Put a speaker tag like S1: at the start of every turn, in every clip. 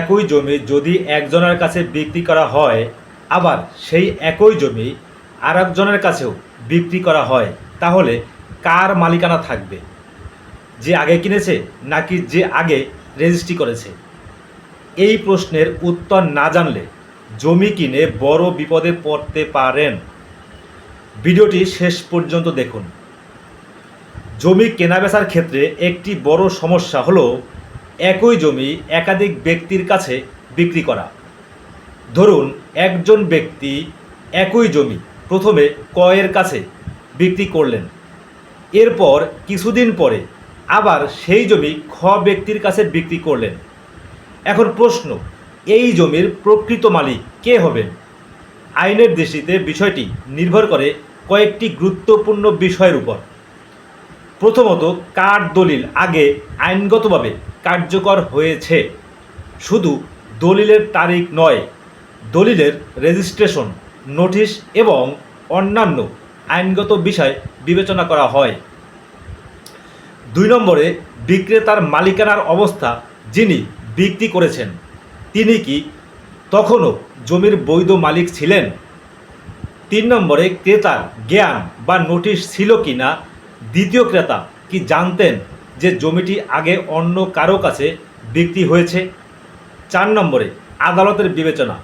S1: একই জমি যদি একজনের কাছে বিক্রি করা হয়, আবার সেই একই জমি আরেকজনের কাছেও বিক্রি করা হয়, তাহলে কার মালিকানা থাকবে? যে আগে কিনেছে নাকি যে আগে রেজিস্ট্রি করেছে? এই প্রশ্নের উত্তর না জানলে জমি কিনে বড় বিপদে পড়তে পারেন। ভিডিওটি শেষ পর্যন্ত দেখুন। জমি কেনাবেচার ক্ষেত্রে একটি বড় সমস্যা হলো একই জমি একাধিক ব্যক্তির কাছে বিক্রি করা। ধরুন একজন ব্যক্তি একই জমি প্রথমে ক্রয়ের কাছে বিক্রি করলেন, এরপর কিছুদিন পরে আবার সেই জমি খ ব্যক্তির কাছে বিক্রি করলেন। এখন প্রশ্ন, এই জমির প্রকৃত মালিক কে হবেন? আইনের দৃষ্টিতে বিষয়টি নির্ভর করে কয়েকটি গুরুত্বপূর্ণ বিষয়ের উপর। প্রথমত, কার দলিল আগে আইনগতভাবে কার্যকর হয়েছে। শুধু দলিলের তারিখ নয়, দলিলের রেজিস্ট্রেশন, নোটিশ এবং অন্যান্য আইনগত বিষয় বিবেচনা করা হয়। 2 নম্বরে, বিক্রেতার মালিকানার অবস্থা। যিনি বিক্রি করেছেন তিনি কি তখনও জমির বৈধ মালিক ছিলেন? 3 নম্বরে, ক্রেতার জ্ঞান বা নোটিশ ছিল কি না। দ্বিতীয় ক্রেতা কি জানতেন যে জমিটি আগে অন্য কারো কাছে বিক্রি হয়েছে? 4 নম্বরে, আদালতের বিবেচনা।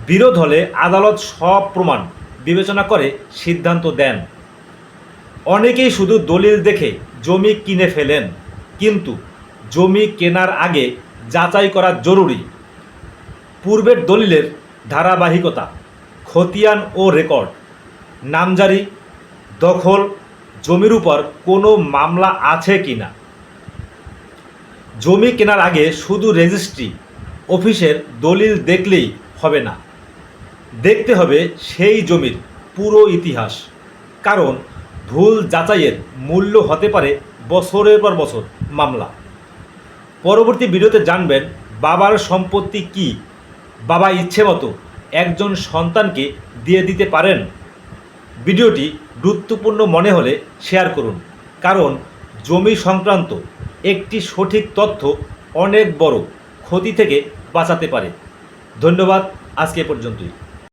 S1: বিরোধ হলে আদালত সব প্রমাণ বিবেচনা করে সিদ্ধান্ত দেন। অনেকেই শুধু দলিল দেখে জমি কিনে ফেলেন, কিন্তু জমি কেনার আগে যাচাই করা জরুরি। পূর্বের দলিলের ধারাবাহিকতা, খতিয়ান ও রেকর্ড, নামজারি, দখল, জমির উপর কোনো মামলা আছে কি না। জমি কেনার আগে শুধু রেজিস্ট্রি অফিসের দলিল দেখলেই হবে না, দেখতে হবে সেই জমির পুরো ইতিহাস। কারণ ভুল যাচাইয়ের মূল্য হতে পারে বছরের পর বছর মামলা। পরবর্তী ভিডিওতে জানবেন বাবার সম্পত্তি কি বাবা ইচ্ছে মতো একজন সন্তানকে দিয়ে দিতে পারেন। ভিডিওটি গুরুত্বপূর্ণ মনে হলে শেয়ার করুন, কারণ জমি সংক্রান্ত একটি সঠিক তথ্য অনেক বড় ক্ষতি থেকে বাঁচাতে পারে। ধন্যবাদ, আজকে পর্যন্তই।